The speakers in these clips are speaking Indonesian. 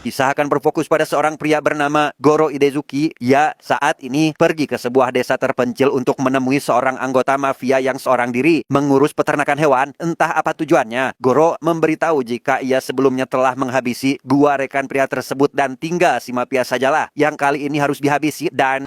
Kisah akan berfokus pada seorang pria bernama Goro Idezuki. Ia saat ini pergi ke sebuah desa terpencil untuk menemui seorang anggota mafia yang seorang diri mengurus peternakan hewan. Entah apa tujuannya, Goro memberitahu jika ia sebelumnya telah menghabisi dua rekan pria tersebut dan tinggal si mafia sajalah yang kali ini harus dihabisi dan...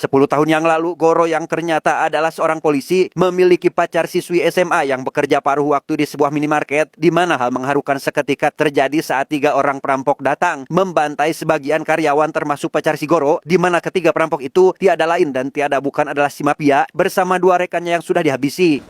10 tahun yang lalu, Goro yang ternyata adalah seorang polisi memiliki pacar siswi SMA yang bekerja paruh waktu di sebuah minimarket, di mana hal mengharukan seketika terjadi saat 3 orang perampok datang membantai sebagian karyawan termasuk pacar si Goro, di mana ketiga perampok itu tiada lain dan tiada bukan adalah si mafia bersama 2 rekannya yang sudah dihabisi.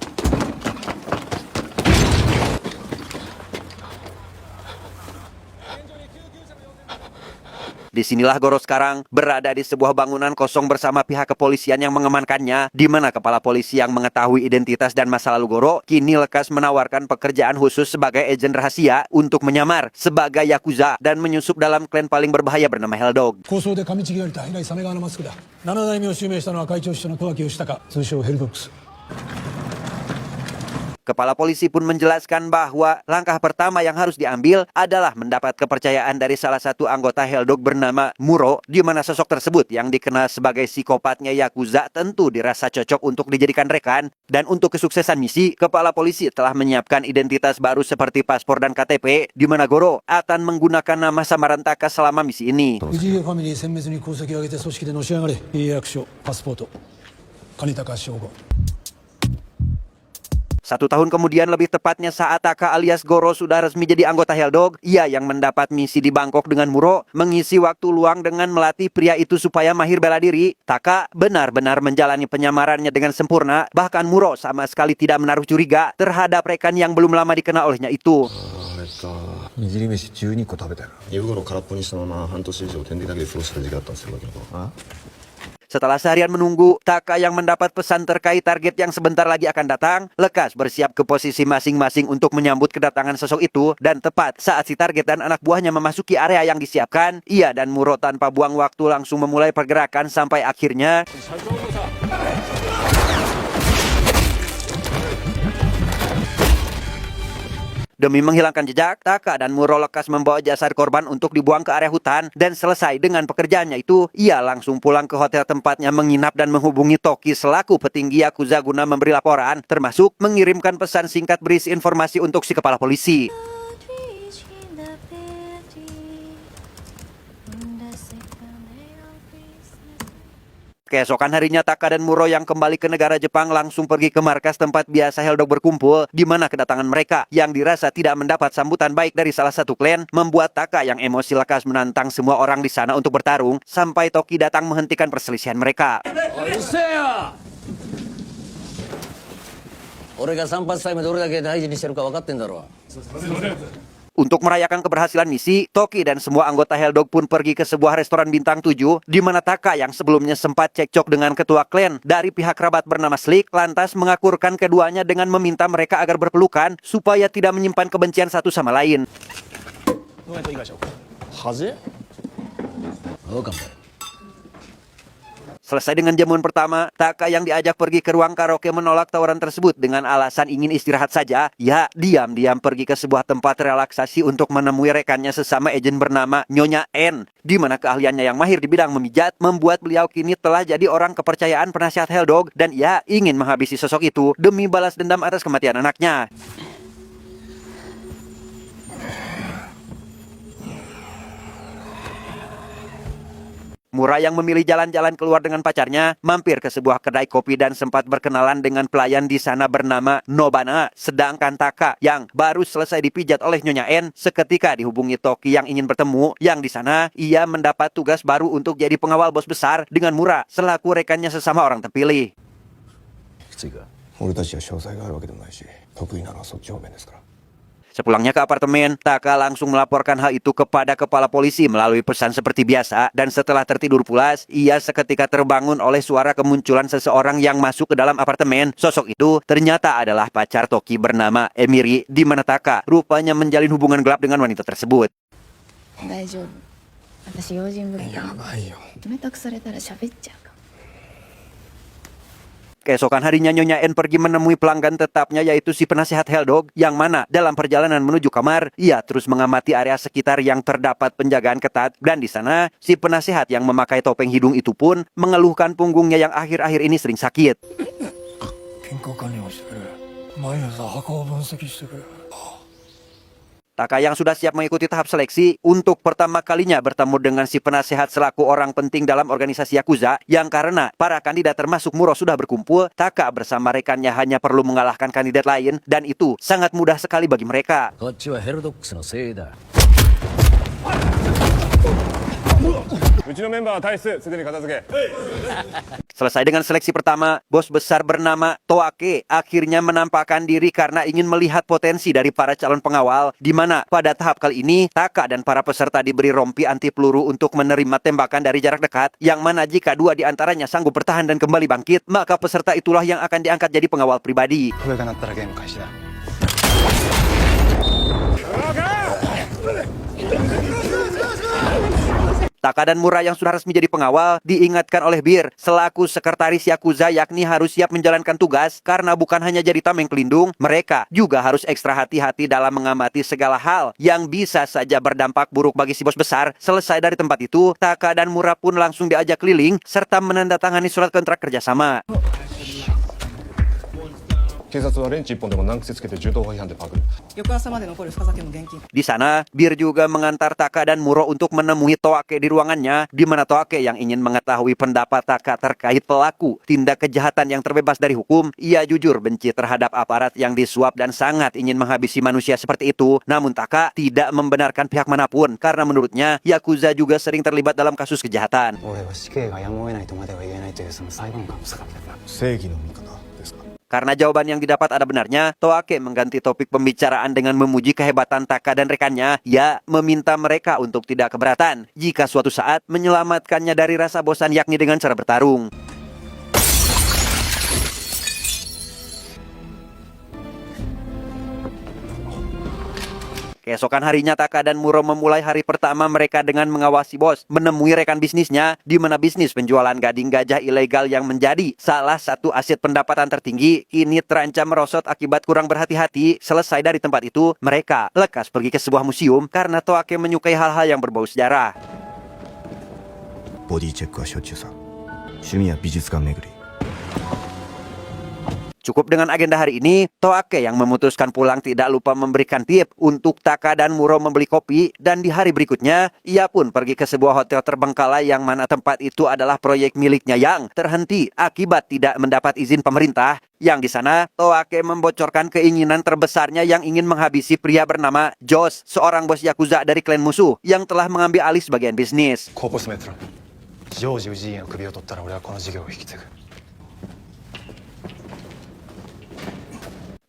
Disinilah Goro sekarang berada di sebuah bangunan kosong bersama pihak kepolisian yang mengamankannya, di mana kepala polisi yang mengetahui identitas dan masa lalu Goro kini lekas menawarkan pekerjaan khusus sebagai agen rahasia untuk menyamar sebagai Yakuza dan menyusup dalam klan paling berbahaya bernama Helldog. Kepala polisi pun menjelaskan bahwa langkah pertama yang harus diambil adalah mendapat kepercayaan dari salah satu anggota Helldog bernama Muro, di mana sosok tersebut yang dikenal sebagai psikopatnya Yakuza tentu dirasa cocok untuk dijadikan rekan. Dan untuk kesuksesan misi, kepala polisi telah menyiapkan identitas baru seperti paspor dan KTP, di mana Goro akan menggunakan nama samaran Taka selama misi ini. 1 tahun kemudian, lebih tepatnya saat Taka alias Goro sudah resmi jadi anggota Helldog, ia yang mendapat misi di Bangkok dengan Muro mengisi waktu luang dengan melatih pria itu supaya mahir bela diri. Taka benar-benar menjalani penyamarannya dengan sempurna, bahkan Muro sama sekali tidak menaruh curiga terhadap rekan yang belum lama dikenal olehnya itu. 握り飯12個食べたよ。夜頃空っぽにしたまま半年以上天理だけで過ごした時があったんですよ。 Setelah seharian menunggu, Taka yang mendapat pesan terkait target yang sebentar lagi akan datang, lekas bersiap ke posisi masing-masing untuk menyambut kedatangan sosok itu. Dan tepat saat si target dan anak buahnya memasuki area yang disiapkan, ia dan Muro tanpa buang waktu langsung memulai pergerakan sampai akhirnya... Demi menghilangkan jejak, Taka dan Muro lekas membawa jasad korban untuk dibuang ke area hutan. Dan selesai dengan pekerjaannya itu, ia langsung pulang ke hotel tempatnya menginap dan menghubungi Toki selaku petinggi Yakuza guna memberi laporan, termasuk mengirimkan pesan singkat berisi informasi untuk si kepala polisi. Keesokan harinya, Taka dan Muro yang kembali ke negara Jepang langsung pergi ke markas tempat biasa Helldog berkumpul, di mana kedatangan mereka yang dirasa tidak mendapat sambutan baik dari salah satu klan membuat Taka yang emosi lekas menantang semua orang di sana untuk bertarung sampai Toki datang menghentikan perselisihan mereka. Untuk merayakan keberhasilan misi, Toki dan semua anggota Helldog pun pergi ke sebuah restoran bintang 7, di mana Taka yang sebelumnya sempat cekcok dengan ketua klan dari pihak kerabat bernama Slick, lantas mengakurkan keduanya dengan meminta mereka agar berpelukan supaya tidak menyimpan kebencian satu sama lain. Selesai dengan jamuan pertama, Taka yang diajak pergi ke ruang karaoke menolak tawaran tersebut dengan alasan ingin istirahat saja. Ya, diam-diam pergi ke sebuah tempat relaksasi untuk menemui rekannya sesama agen bernama Nyonya N, di mana keahliannya yang mahir di bidang memijat membuat beliau kini telah jadi orang kepercayaan penasihat Helldog, dan ia ingin menghabisi sosok itu demi balas dendam atas kematian anaknya. Mura yang memilih jalan-jalan keluar dengan pacarnya, mampir ke sebuah kedai kopi dan sempat berkenalan dengan pelayan di sana bernama Nobana. Sedangkan Taka yang baru selesai dipijat oleh Nyonya N seketika dihubungi Toki yang ingin bertemu, yang di sana ia mendapat tugas baru untuk jadi pengawal bos besar dengan Mura selaku rekannya sesama orang terpilih. Sepulangnya ke apartemen, Taka langsung melaporkan hal itu kepada kepala polisi melalui pesan seperti biasa. Dan setelah tertidur pulas, ia seketika terbangun oleh suara kemunculan seseorang yang masuk ke dalam apartemen. Sosok itu ternyata adalah pacar Toki bernama Emiri, di mana Taka rupanya menjalin hubungan gelap dengan wanita tersebut. 私用心深いやばいよ。冷たくされたら喋っちゃうかも。 Keesokan harinya Nyonya N pergi menemui pelanggan tetapnya yaitu si penasihat Heldog yang mana dalam perjalanan menuju kamar ia terus mengamati area sekitar yang terdapat penjagaan ketat dan di sana si penasihat yang memakai topeng hidung itu pun mengeluhkan punggungnya yang akhir-akhir ini sering sakit. 健康管理をしてくれ。毎朝箱を分析してくれ。 Taka yang sudah siap mengikuti tahap seleksi untuk pertama kalinya bertemu dengan si penasehat selaku orang penting dalam organisasi Yakuza yang karena para kandidat termasuk Muro sudah berkumpul, Taka bersama rekannya hanya perlu mengalahkan kandidat lain dan itu sangat mudah sekali bagi mereka. こっちはヘルドックスのせいだ。うちのメンバーは体質すでに片付け。 Selesai dengan seleksi pertama, bos besar bernama Toake akhirnya menampakkan diri karena ingin melihat potensi dari para calon pengawal, di mana pada tahap kali ini Taka dan para peserta diberi rompi anti peluru untuk menerima tembakan dari jarak dekat, yang mana jika dua di antaranya sanggup bertahan dan kembali bangkit, maka peserta itulah yang akan diangkat jadi pengawal pribadi. 笛が鳴ったらゲーム開始だ。 Taka dan Mura yang sudah resmi jadi pengawal diingatkan oleh Bir selaku sekretaris Yakuza yakni harus siap menjalankan tugas karena bukan hanya jadi tameng pelindung, mereka juga harus ekstra hati-hati dalam mengamati segala hal yang bisa saja berdampak buruk bagi si bos besar. Selesai dari tempat itu, Taka dan Mura pun langsung diajak keliling serta menandatangani surat kontrak kerjasama. 警察はレンチ1本でも難癖つけて銃刀法違反でパクる。翌朝まで残る深酒の現金。 Di sana, Bir juga mengantar Taka dan Muro untuk menemui Toake di ruangannya, di mana Toake yang ingin mengetahui pendapat Taka terkait pelaku tindak kejahatan yang terbebas dari hukum. Ia jujur benci terhadap aparat yang disuap dan sangat ingin menghabisi manusia seperti itu. Namun Taka tidak membenarkan pihak manapun karena menurutnya Yakuza juga sering terlibat dalam kasus kejahatan. 俺は死刑がやむを得ないとまでは言えないというその裁判官の姿だ。正義の味方ですか。 Karena jawaban yang didapat ada benarnya, Toake mengganti topik pembicaraan dengan memuji kehebatan Taka dan rekannya. Ia meminta mereka untuk tidak keberatan jika suatu saat menyelamatkannya dari rasa bosan yakni dengan cara bertarung. Keesokan harinya Taka dan Muro memulai hari pertama mereka dengan mengawasi bos, menemui rekan bisnisnya, di mana bisnis penjualan gading gajah ilegal yang menjadi salah satu aset pendapatan tertinggi kini terancam merosot akibat kurang berhati-hati. Selesai dari tempat itu, mereka lekas pergi ke sebuah museum karena Toake menyukai hal-hal yang berbau sejarah. ボディチェックはしょっちゅうさ。趣味は美術館巡り。 Cukup dengan agenda hari ini, Toake yang memutuskan pulang tidak lupa memberikan tip untuk Taka dan Muro membeli kopi, dan di hari berikutnya, ia pun pergi ke sebuah hotel terbengkalai yang mana tempat itu adalah proyek miliknya yang terhenti akibat tidak mendapat izin pemerintah. Yang di sana, Toake membocorkan keinginan terbesarnya yang ingin menghabisi pria bernama Josh, seorang bos Yakuza dari klan musuh yang telah mengambil alih sebagian bisnis. コーポスメトロジョージ・ウジーンの首を取ったら俺はこの事業を引き継ぐ。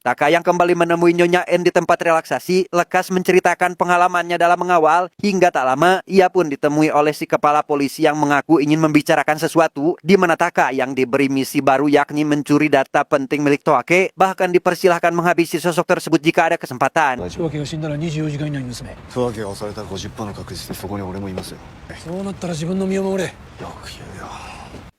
Taka yang kembali menemui Nyonya N di tempat relaksasi lekas menceritakan pengalamannya dalam mengawal. Hingga tak lama, ia pun ditemui oleh si kepala polisi yang mengaku ingin membicarakan sesuatu, di mana Taka yang diberi misi baru yakni mencuri data penting milik Toake, bahkan dipersilahkan menghabisi sosok tersebut jika ada kesempatan. 千秋が死んだら24時間以内に盗め。トワゲが押されたら 50% の確率でそこに俺もいますよ。そうなったら自分の身を守れ。よく言うよ。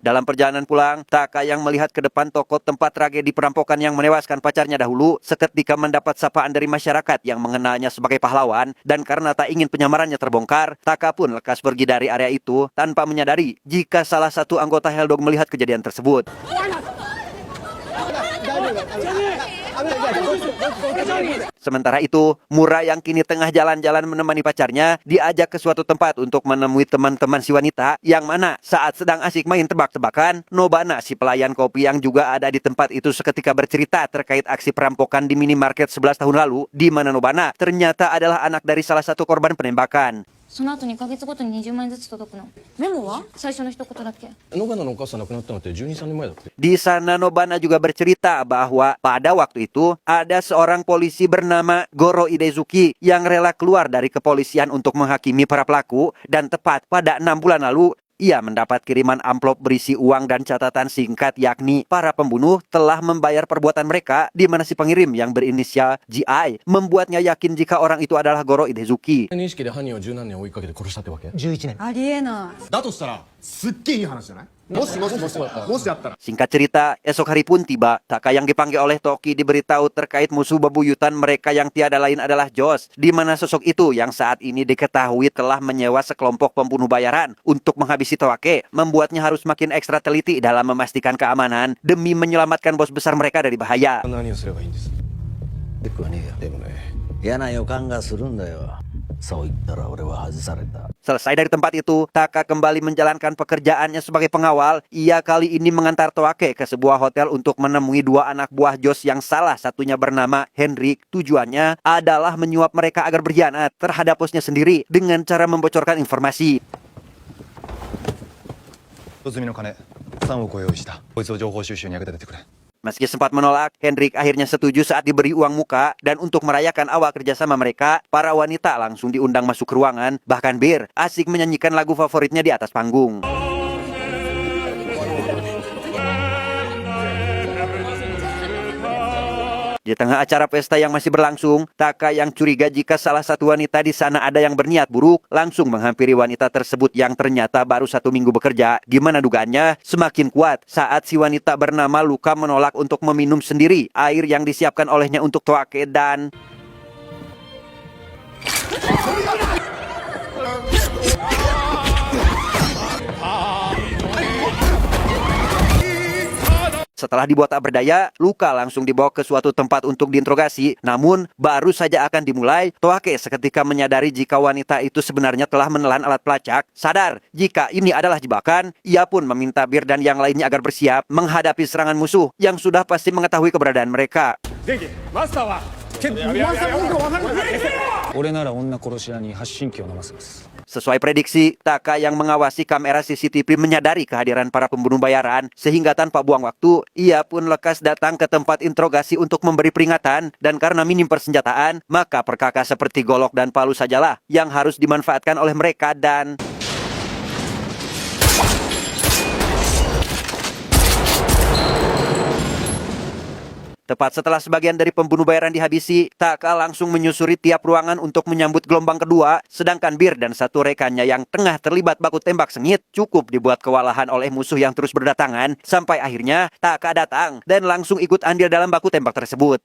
Dalam perjalanan pulang, Taka yang melihat ke depan toko tempat tragedi perampokan yang menewaskan pacarnya dahulu, seketika mendapat sapaan dari masyarakat yang mengenalnya sebagai pahlawan, dan karena tak ingin penyamarannya terbongkar, Taka pun lekas pergi dari area itu tanpa menyadari jika salah satu anggota Heldog melihat kejadian tersebut. Sementara itu, Mura yang kini tengah jalan-jalan menemani pacarnya diajak ke suatu tempat untuk menemui teman-teman si wanita yang mana saat sedang asik main tebak-tebakan, Nobana si pelayan kopi yang juga ada di tempat itu seketika bercerita terkait aksi perampokan di minimarket 11 tahun lalu, di mana Nobana ternyata adalah anak dari salah satu korban penembakan. その後2ヶ月ごとに20万円ずつ届くの。メモは最初の一言だけ。野花のお母さん亡くなったのって12、3年前だって。 Di sana Nobana juga bercerita bahwa pada waktu itu ada seorang polisi bernama Goro Idezuki yang rela keluar dari kepolisian untuk menghakimi para pelaku, dan tepat pada 6 bulan lalu Ia mendapat kiriman amplop berisi uang dan catatan singkat yakni para pembunuh telah membayar perbuatan mereka, di mana si pengirim yang berinisial GI membuatnya yakin jika orang itu adalah Goro Idezuki. 認識で犯人を十何年追いかけて殺したってわけ11年ありえないだとしたらすっげえいい話じゃないもしあったら Singkat cerita, esok hari pun tiba. Taka yang dipanggil oleh Toki diberitahu terkait musuh bebuyutan mereka yang tiada lain adalah Josh, di mana sosok itu yang saat ini diketahui telah menyewa sekelompok pembunuh bayaran untuk menghabisi Toake, membuatnya harus makin ekstra teliti dalam memastikan keamanan demi menyelamatkan bos besar mereka dari bahaya. 何をすればいいんですでくはねえよでもね嫌な予感がするんだよそう言ったら俺は外された Selesai dari tempat itu, Taka kembali menjalankan pekerjaannya sebagai pengawal. Ia kali ini mengantar Toake ke sebuah hotel untuk menemui dua anak buah Josh yang salah satunya bernama Henrik. Tujuannya adalah menyuap mereka agar berkhianat terhadap bosnya sendiri dengan cara membocorkan informasi. 積みの金3億を用意したこいつを情報収集に役立ててくれ Meski sempat menolak, Henrik akhirnya setuju saat diberi uang muka, dan untuk merayakan awal kerjasama mereka, para wanita langsung diundang masuk ke ruangan. Bahkan Bir asik menyanyikan lagu favoritnya di atas panggung. Di tengah acara pesta yang masih berlangsung, Taka yang curiga jika salah satu wanita di sana ada yang berniat buruk, langsung menghampiri wanita tersebut yang ternyata baru 1 minggu bekerja. Gimana dugaannya? Semakin kuat saat si wanita bernama Luka menolak untuk meminum sendiri air yang disiapkan olehnya untuk Toake dan... Setelah dibuat tak berdaya, Luka langsung dibawa ke suatu tempat untuk diinterogasi. Namun, baru saja akan dimulai, Toake seketika menyadari jika wanita itu sebenarnya telah menelan alat pelacak. Sadar jika ini adalah jebakan, ia pun meminta Bir dan yang lainnya agar bersiap menghadapi serangan musuh yang sudah pasti mengetahui keberadaan mereka. 元気マスターは俺なら女殺し屋に発信器を飲ませます Sesuai prediksi, Taka yang mengawasi kamera CCTV menyadari kehadiran para pembunuh bayaran, sehingga tanpa buang waktu, ia pun lekas datang ke tempat interogasi untuk memberi peringatan, dan karena minim persenjataan, maka perkakas seperti golok dan palu sajalah yang harus dimanfaatkan oleh mereka dan... Tepat setelah sebagian dari pembunuh bayaran dihabisi, Taka langsung menyusuri tiap ruangan untuk menyambut gelombang kedua, sedangkan Bir dan satu rekannya yang tengah terlibat baku tembak sengit cukup dibuat kewalahan oleh musuh yang terus berdatangan, sampai akhirnya Taka datang dan langsung ikut andil dalam baku tembak tersebut.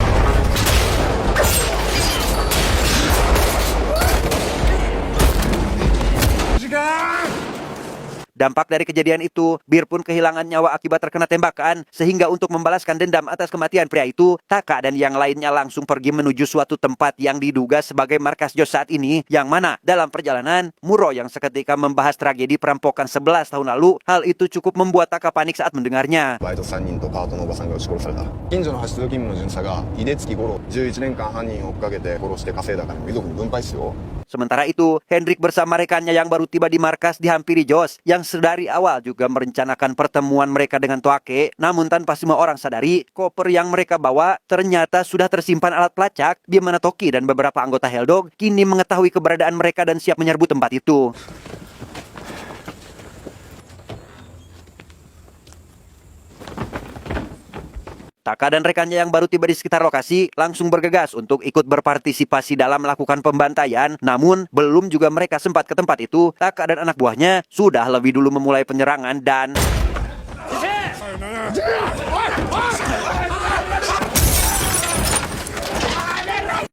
Dampak dari kejadian itu, Bir pun kehilangan nyawa akibat terkena tembakan, sehingga untuk membalaskan dendam atas kematian pria itu, Taka dan yang lainnya langsung pergi menuju suatu tempat yang diduga sebagai markas Josh saat ini, yang mana dalam perjalanan, Muro yang seketika membahas tragedi perampokan 11 tahun lalu, hal itu cukup membuat Taka panik saat mendengarnya. バイト3人とパートのおばさんが撃ち殺された近所の派出所勤務の巡査が井出月五郎11年間犯人を追っかけて殺して稼いだ金も遺族に分配っすよ Sementara itu, Henrik bersama rekannya yang baru tiba di markas dihampiri Josh, yang sedari awal juga merencanakan pertemuan mereka dengan Toake, namun tanpa semua orang sadari, koper yang mereka bawa ternyata sudah tersimpan alat pelacak, di mana Toki dan beberapa anggota Helldog kini mengetahui keberadaan mereka dan siap menyerbu tempat itu. Taka dan rekannya yang baru tiba di sekitar lokasi langsung bergegas untuk ikut berpartisipasi dalam melakukan pembantaian. Namun, belum juga mereka sempat ke tempat itu, Taka dan anak buahnya sudah lebih dulu memulai penyerangan dan...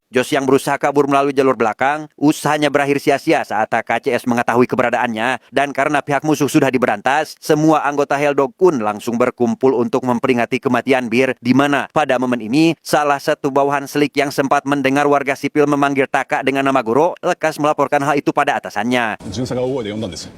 Josh yang berusaha kabur melalui jalur belakang, usahanya berakhir sia-sia saat KCS mengetahui keberadaannya, dan karena pihak musuh sudah diberantas, semua anggota Helldog pun langsung berkumpul untuk memperingati kematian Bir, di mana pada momen ini, salah satu bawahan selik yang sempat mendengar warga sipil memanggil Taka dengan nama Goro, lekas melaporkan hal itu pada atasannya. 巡査が大声で呼んだんです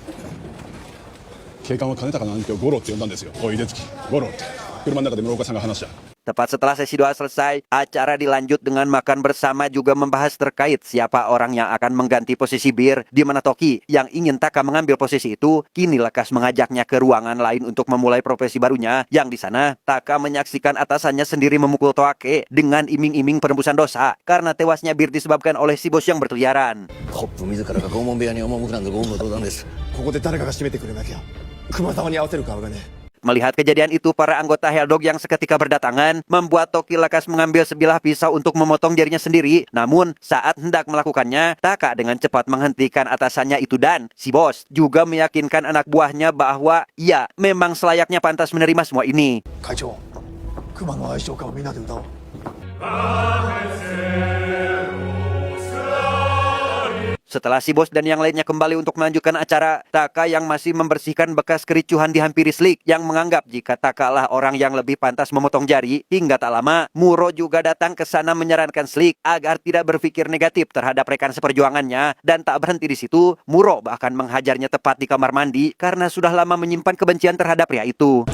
警官は金高の兄貴をゴロって呼んだんですよおい出月ゴロって車の中で室岡さんが話した Tepat setelah sesi doa selesai, acara dilanjut dengan makan bersama juga membahas terkait siapa orang yang akan mengganti posisi Bir, di mana Toki yang ingin Taka mengambil posisi itu kini lekas mengajaknya ke ruangan lain untuk memulai profesi barunya, yang di sana Taka menyaksikan atasannya sendiri memukul Toake dengan iming-iming penembusan dosa karena tewasnya Bir disebabkan oleh si bos yang berkeliaran. ホップ自らが拷問部屋に赴くなんて言語道断です。ここで誰かが締めてくれなきゃ熊沢に合わせる顔がね。 Melihat kejadian itu, para anggota Helldog yang seketika berdatangan membuat Toki lekas mengambil sebilah pisau untuk memotong jarinya sendiri. Namun, saat hendak melakukannya, Taka dengan cepat menghentikan atasannya itu dan si bos juga meyakinkan anak buahnya bahwa ia memang selayaknya pantas menerima semua ini. 会長熊の愛称歌をみんなで歌おう。 Setelah si bos dan yang lainnya kembali untuk melanjutkan acara, Taka yang masih membersihkan bekas kericuhan dihampiri Slick yang menganggap jika Taka lah orang yang lebih pantas memotong jari. Hingga tak lama, Muro juga datang ke sana menyarankan Slick agar tidak berpikir negatif terhadap rekan seperjuangannya. Dan tak berhenti di situ, Muro bahkan menghajarnya tepat di kamar mandi karena sudah lama menyimpan kebencian terhadap pria itu.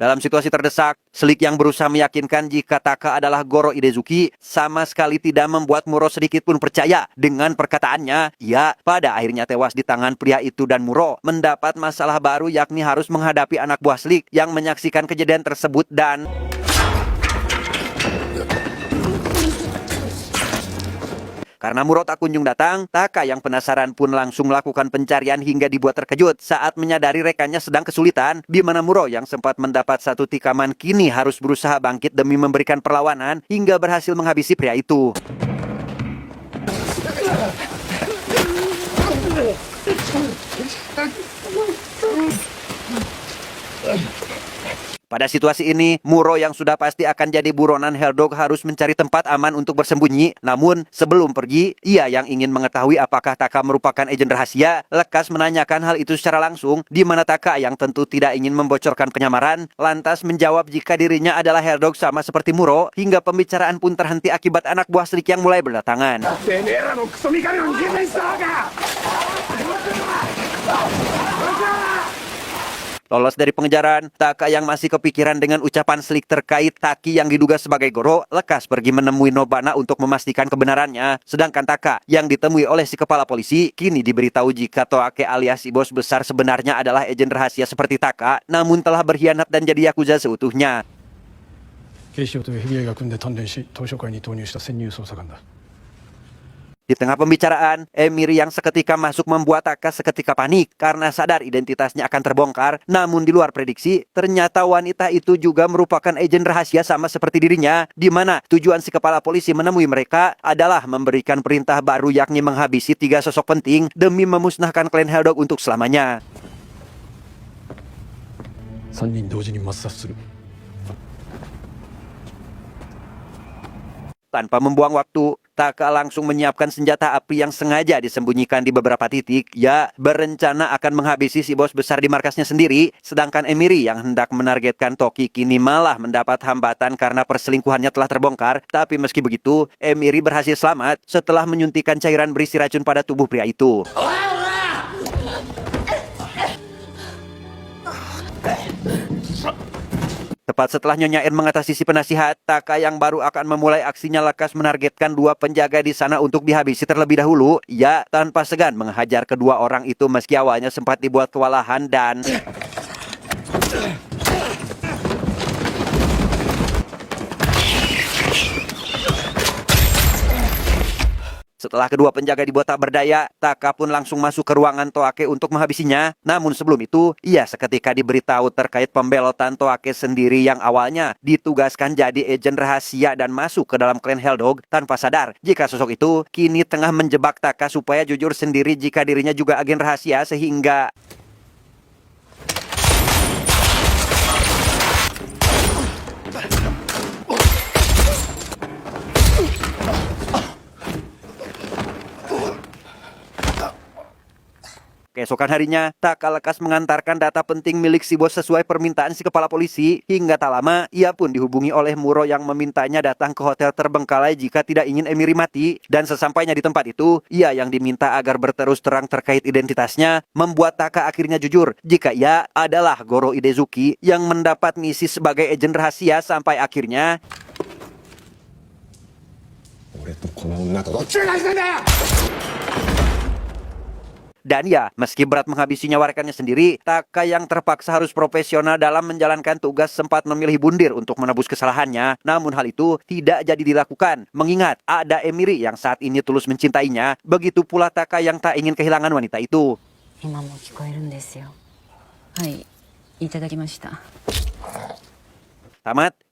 Dalam situasi terdesak, Slick yang berusaha meyakinkan jika Taka adalah Goro Idezuki sama sekali tidak membuat Muro sedikit pun percaya dengan perkataannya. Ia pada akhirnya tewas di tangan pria itu dan Muro mendapat masalah baru, yakni harus menghadapi anak buah Slick yang menyaksikan kejadian tersebut dan... Karena Muro tak kunjung datang, Taka yang penasaran pun langsung melakukan pencarian hingga dibuat terkejut saat menyadari rekannya sedang kesulitan, di mana Muro yang sempat mendapat satu tikaman kini harus berusaha bangkit demi memberikan perlawanan hingga berhasil menghabisi pria itu. Pada situasi ini, Muro yang sudah pasti akan jadi buronan Helldog harus mencari tempat aman untuk bersembunyi. Namun, sebelum pergi, ia yang ingin mengetahui apakah Taka merupakan agen rahasia, lekas menanyakan hal itu secara langsung, di mana Taka yang tentu tidak ingin membocorkan penyamaran, lantas menjawab jika dirinya adalah Helldog sama seperti Muro, hingga pembicaraan pun terhenti akibat anak buah Slick yang mulai berdatangan. Lolos dari pengejaran, Taka yang masih kepikiran dengan ucapan Slick terkait Taki yang diduga sebagai Goro, lekas pergi menemui Nobana untuk memastikan kebenarannya. Sedangkan Taka yang ditemui oleh si kepala polisi, kini diberitahu jika Toake alias si bos besar sebenarnya adalah agen rahasia seperti Taka, namun telah berkhianat dan jadi Yakuza seutuhnya. 警視庁と FBI が組んで鍛錬し図書館に投入した潜入捜査官だ。 Di tengah pembicaraan, Emiri yang seketika masuk membuat Taka seketika panik karena sadar identitasnya akan terbongkar. Namun di luar prediksi, ternyata wanita itu juga merupakan agen rahasia sama seperti dirinya, di mana tujuan si kepala polisi menemui mereka adalah memberikan perintah baru, yakni menghabisi 3 sosok penting demi memusnahkan klan Helldog untuk selamanya. 3人同時に抹殺する。 Tanpa membuang waktu, Taka langsung menyiapkan senjata api yang sengaja disembunyikan di beberapa titik. Ia berencana akan menghabisi si bos besar di markasnya sendiri. Sedangkan Emiri yang hendak menargetkan Toki kini malah mendapat hambatan karena perselingkuhannya telah terbongkar. Tapi meski begitu, Emiri berhasil selamat setelah menyuntikkan cairan berisi racun pada tubuh pria itu. Tepat setelah Nyonya En mengatasi si penasihat, Taka yang baru akan memulai aksinya lekas menargetkan 2 penjaga di sana untuk dihabisi terlebih dahulu. Ia tanpa segan menghajar kedua orang itu meski awalnya sempat dibuat kewalahan dan... Setelah kedua penjaga dibuat tak berdaya, Taka pun langsung masuk ke ruangan Toake untuk menghabisinya. Namun sebelum itu, ia seketika diberitahu terkait pembelotan Toake sendiri yang awalnya ditugaskan jadi agen rahasia dan masuk ke dalam klan Helldog tanpa sadar jika sosok itu kini tengah menjebak Taka supaya jujur sendiri jika dirinya juga agen rahasia sehingga... Keesokan harinya, Taka lekas mengantarkan data penting milik si bos sesuai permintaan si kepala polisi. Hingga tak lama, ia pun dihubungi oleh Muro yang memintanya datang ke hotel terbengkalai jika tidak ingin Emiri mati. Dan sesampainya di tempat itu, ia yang diminta agar berterus terang terkait identitasnya, membuat Taka akhirnya jujur jika ia adalah Goro Idezuki yang mendapat misi sebagai agen rahasia sampai akhirnya 俺とこの女とどっちが大事なんだよ Dan ya, meski berat menghabisi nyawa rekannya sendiri, Taka yang terpaksa harus profesional dalam menjalankan tugas sempat memilih bundir untuk menebus kesalahannya. Namun hal itu tidak jadi dilakukan, mengingat ada Emiri yang saat ini tulus mencintainya. Begitu pula Taka yang tak ingin kehilangan wanita itu. 今も聞こえるんですよ。はい、いただきました。 Tamat.